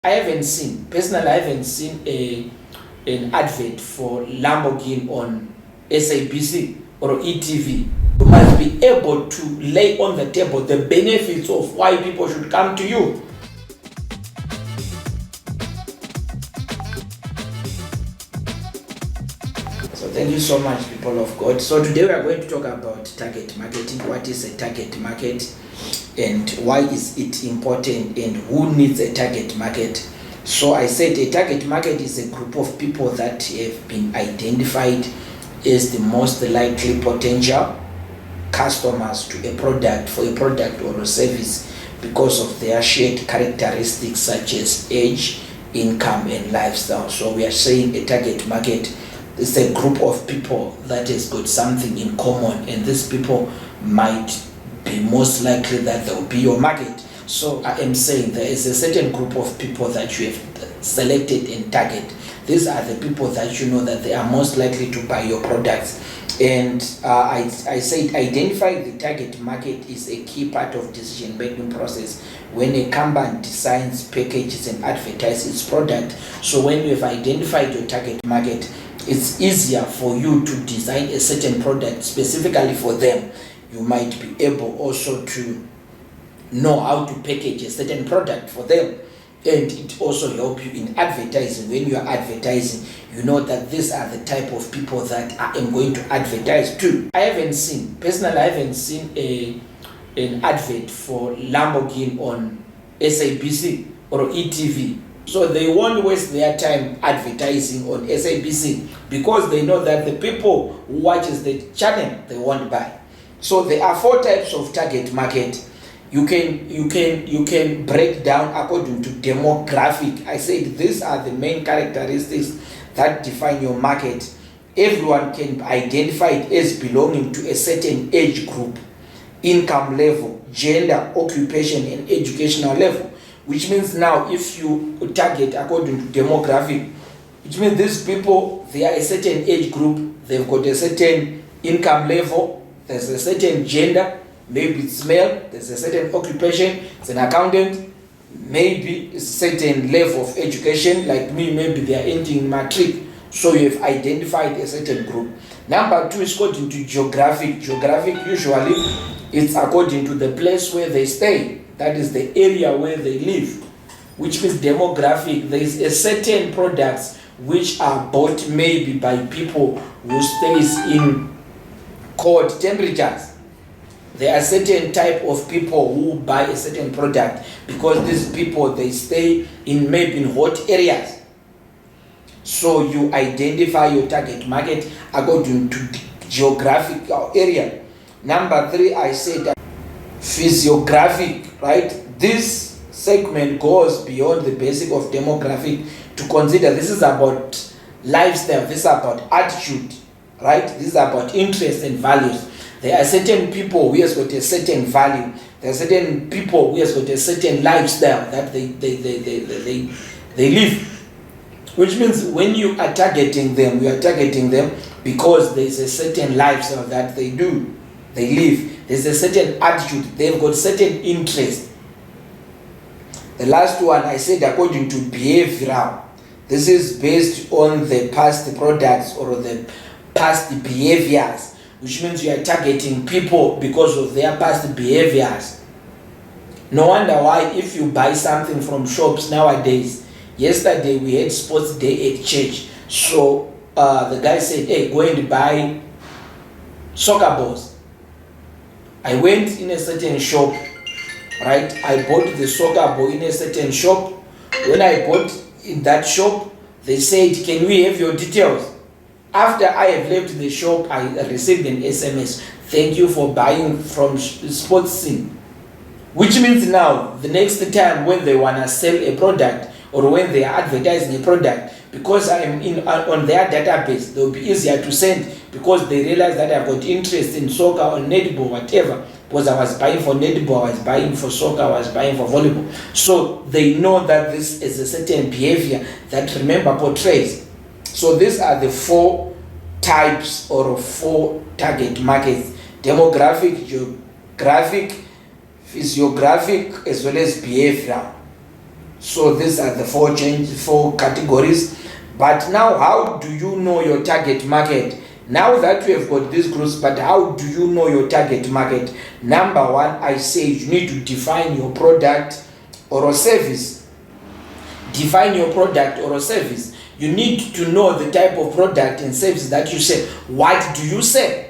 Personally, I haven't seen an advert for Lamborghini on SABC or ETV. You must be able to lay on the table the benefits of why people should come to you. So thank you so much, people of God. So today we are going to talk about target marketing. What is a target market and why is it important and who needs a target market? So I said a target market is a group of people that have been identified as the most likely potential customers to a product, for a product or a service, because of their shared characteristics such as age, income and lifestyle. So we are saying a target market is a group of people that has got something in common, and these people might be most likely that they will be your market. So I am saying there is a certain group of people that you have selected and target. These are the people that you know that they are most likely to buy your products. And I said identify the target market is a key part of decision making process when a company designs, packages and advertises its product. So when you have identified your target market, it's easier for you to design a certain product specifically for them. You might be able also to know how to package a certain product for them, and it also help you in advertising. When you are advertising, you know that these are the type of people that I am going to advertise to. Personally, I haven't seen an advert for Lamborghini on SABC or ETV. So they won't waste their time advertising on SABC because they know that the people who watches the channel, they won't buy. So there are 4 types of target market. You can break down according to demographic. I said these are the main characteristics that define your market. Everyone can identify it as belonging to a certain age group, income level, gender, occupation and educational level. Which means now if you target according to demographic, which means these people, they are a certain age group, they've got a certain income level, there's a certain gender, maybe it's male, there's a certain occupation, it's an accountant, maybe it's a certain level of education, like me, maybe they are ending matric. So you have identified a certain group. Number 2 is according to geographic. Geographic usually it's according to the place where they stay. That is the area where they live, which means demographic. There is a certain products which are bought maybe by people who stays in cold temperatures. There are certain type of people who buy a certain product because these people, they stay in maybe in hot areas. So you identify your target market according to the geographical area. Number 3, I said physiographic, right? This segment goes beyond the basic of demographic to consider. This is about lifestyle, this is about attitude, right? This is about interest and values. There are certain people who has got a certain value. There are certain people who has got a certain lifestyle that they live. Which means when you are targeting them, you are targeting them because there is a certain lifestyle that they live. There's a certain attitude, they've got certain interest. The last one I said according to behavioral. This is based on the past products or the past behaviors, which means you are targeting people because of their past behaviors. No wonder why if you buy something from shops nowadays. Yesterday we had sports day at church. So the guy said, hey, go and buy soccer balls. I went in a certain shop, right? I bought the soccer ball in a certain shop. When I bought in that shop, they said, can we have your details? After I have left the shop, I received an SMS. Thank you for buying from sports scene. Which means now, the next time when they want to sell a product or when they are advertising a product, because I am on their database, they will be easier to send because they realize that I've got interest in soccer or netball, whatever. Because I was buying for netball, I was buying for soccer, I was buying for volleyball. So they know that this is a certain behavior that remember portrays. So these are the 4 types or 4 target markets: demographic, geographic, physiographic, as well as behavioral. So these are the four categories. But now, how do you know your target market? Now that we have got these groups, but how do you know your target market? Number one, I say you need to define your product or a service. Define your product or a service. You need to know the type of product and service that you sell. What do you sell?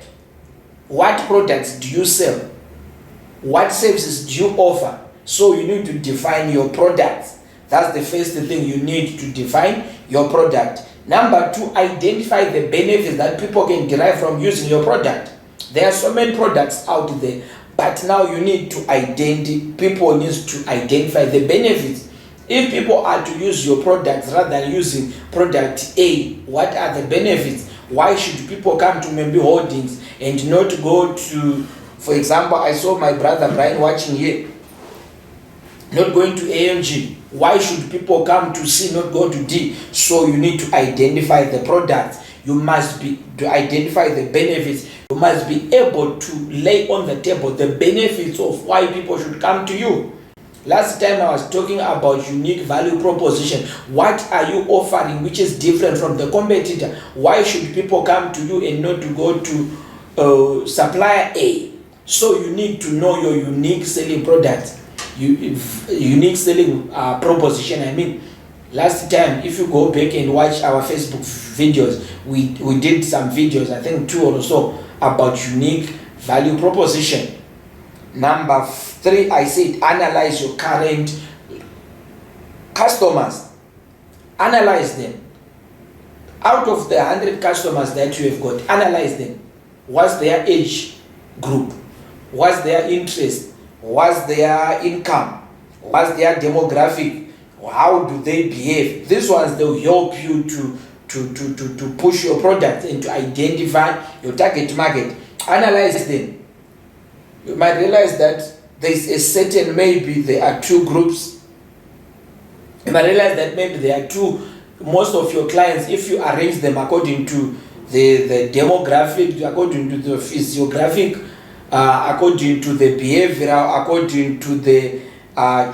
What products do you sell? What services do you offer? So you need to define your product. That's the first thing. You need to define your product. Number two, identify the benefits that people can derive from using your product. There are so many products out there, but now you need to people need to identify the benefits. If people are to use your product rather than using product A, what are the benefits? Why should people come to Maybe Holdings and not go to, for example, I saw my brother Brian watching here, not going to AMG. Why should people come to C, not go to D? So you need to identify the product. You must be to identify the benefits. You must be able to lay on the table the benefits of why people should come to you. Last time I was talking about unique value proposition. What are you offering which is different from the competitor? Why should people come to you and not to go to supplier A? So you need to know your unique selling product. Unique selling proposition. I mean, last time, if you go back and watch our Facebook videos, we did some videos, I think 2 or so, about unique value proposition. Number 3, I said analyze your current customers. Analyze them. Out of the 100 customers that you have got, analyze them. What's their age group? What's their interest? What's their income? What's their demographic? How do they behave? These ones, they will help you to push your product and to identify your target market. Analyze them. You might realize that there is a certain, maybe there are 2 groups. You might realize that maybe there are 2, most of your clients, if you arrange them according to the demographic, according to the physiographic, according to the behavioral, according to the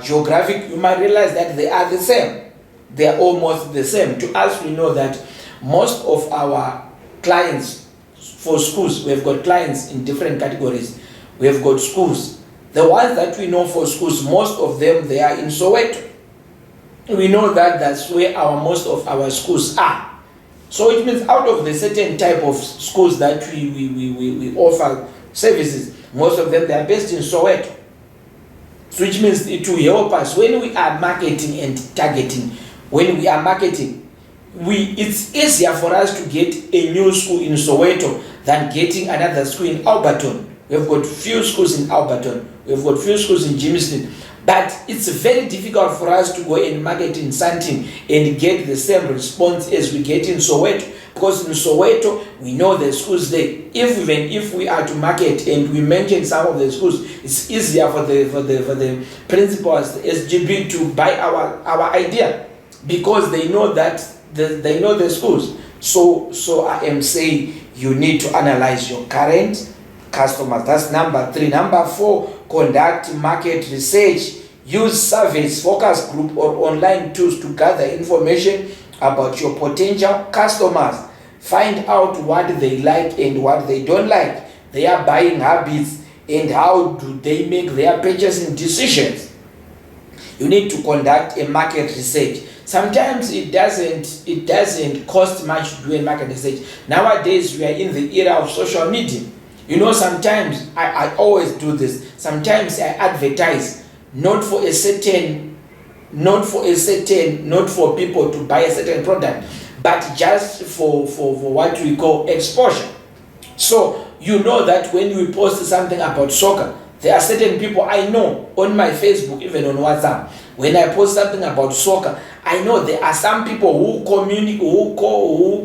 geographic, you might realize that they are the same. They are almost the same. To us, we know that most of our clients for schools, we have got clients in different categories. We have got schools. The ones that we know for schools, most of them, they are in Soweto. We know that that's where most of our schools are. So it means out of the certain type of schools that we offer services, most of them, they are based in Soweto. So which means it will help us when we are marketing and targeting. When we are marketing, it's easier for us to get a new school in Soweto than getting another school in Alberton. We've got few schools in Alberton. We've got few schools in Jamestown. But it's very difficult for us to go and market in Sandton and get the same response as we get in Soweto. Because in Soweto, we know the schools there. Even if we are to market and we mention some of the schools, it's easier for the principals, the SGB, to buy our idea because they know that they know the schools. So I am saying you need to analyze your current customers. That's number 3. Number 4, conduct market research. Use surveys, focus group, or online tools to gather information about your potential customers. Find out what they like and what they don't like, their buying habits, and how do they make their purchasing decisions. You need to conduct a market research. Sometimes it doesn't cost much to do a market research. Nowadays, we are in the era of social media. You know, sometimes I always do this. Sometimes I advertise not for people to buy a certain product, but just for what we call exposure. So you know that when we post something about soccer, there are certain people I know on my Facebook, even on WhatsApp. When I post something about soccer, I know there are some people who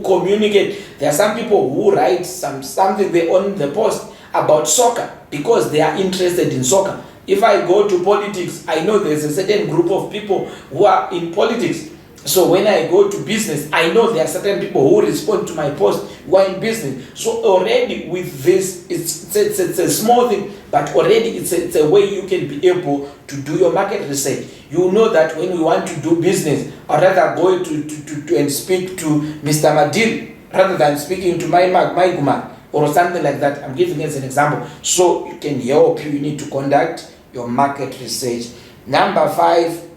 communicate. There are some people who write something there on the post about soccer because they are interested in soccer. If I go to politics, I know there's a certain group of people who are in politics. So when I go to business, I know there are certain people who respond to my post who are in business. So already with this, it's a small thing, but already it's a way you can be able to do your market research. You know that when we want to do business, I'd rather go to and speak to Mr. Madil rather than speaking to my GUMARE or something like that. I'm giving as an example. So you can help you need to conduct your market research. Number 5,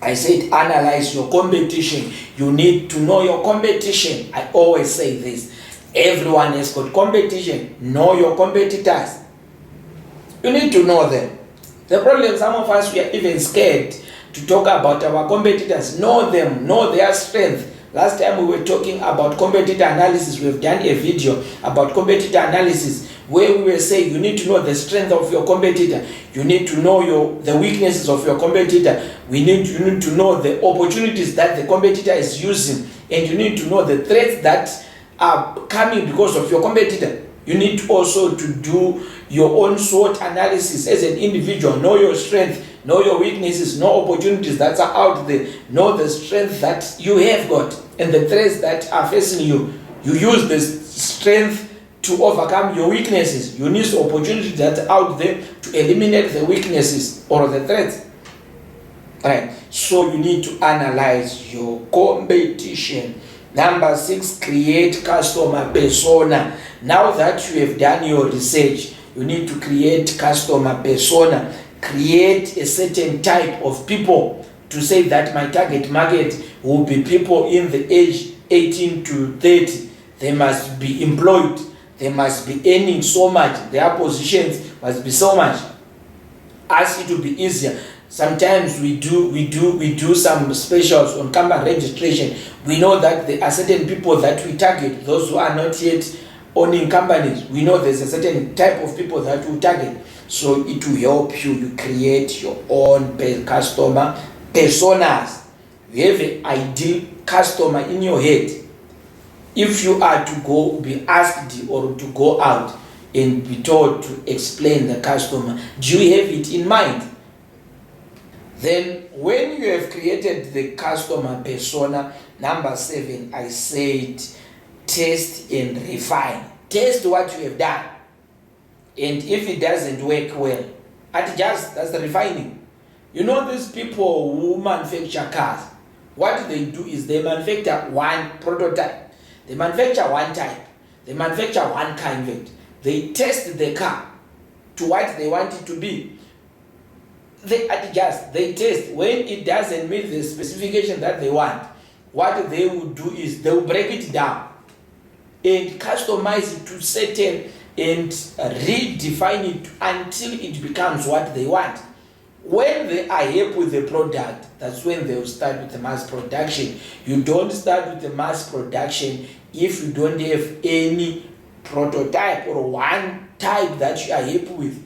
I said analyze your competition. You need to know your competition. I always say this. Everyone has got competition. Know your competitors. You need to know them. The problem, some of us, we are even scared to talk about our competitors. Know them, know their strength. Last time we were talking about competitor analysis. We've done a video about competitor analysis where we were saying you need to know the strength of your competitor. You need to know the weaknesses of your competitor. You need to know the opportunities that the competitor is using, and you need to know the threats that are coming because of your competitor. You need also to do your own SWOT analysis as an individual. Know your strength, know your weaknesses, know opportunities that are out there, know the strength that you have got and the threats that are facing you. You use the strength to overcome your weaknesses. You need opportunities that are out there to eliminate the weaknesses or the threats. Right. So you need to analyze your competition. Number 6, create customer persona. Now that you have done your research, you need to create customer persona. Create a certain type of people to say that my target market will be people in the age 18 to 30. They must be employed. They must be earning so much. Their positions must be so much. As it will be easier. Sometimes we do some specials on company registration. We know that there are certain people that we target, those who are not yet owning companies. We know there's a certain type of people that we target. So it will help you create your own customer personas. You have an ideal customer in your head. If you are to be asked or to go out and be told to explain the customer, do you have it in mind? Then when you have created the customer persona, number 7, I said test and refine. Test what you have done. And if it doesn't work well, adjust. That's the refining. You know these people who manufacture cars, what they do is they manufacture one prototype. They manufacture one type. They manufacture one car in fact. They test the car to what they want it to be. They adjust, they test. When it doesn't meet the specification that they want, what they will do is they will break it down and customize it to certain and redefine it until it becomes what they want. When they are happy with the product, that's when they will start with the mass production. You don't start with the mass production if you don't have any prototype or one type that you are happy with.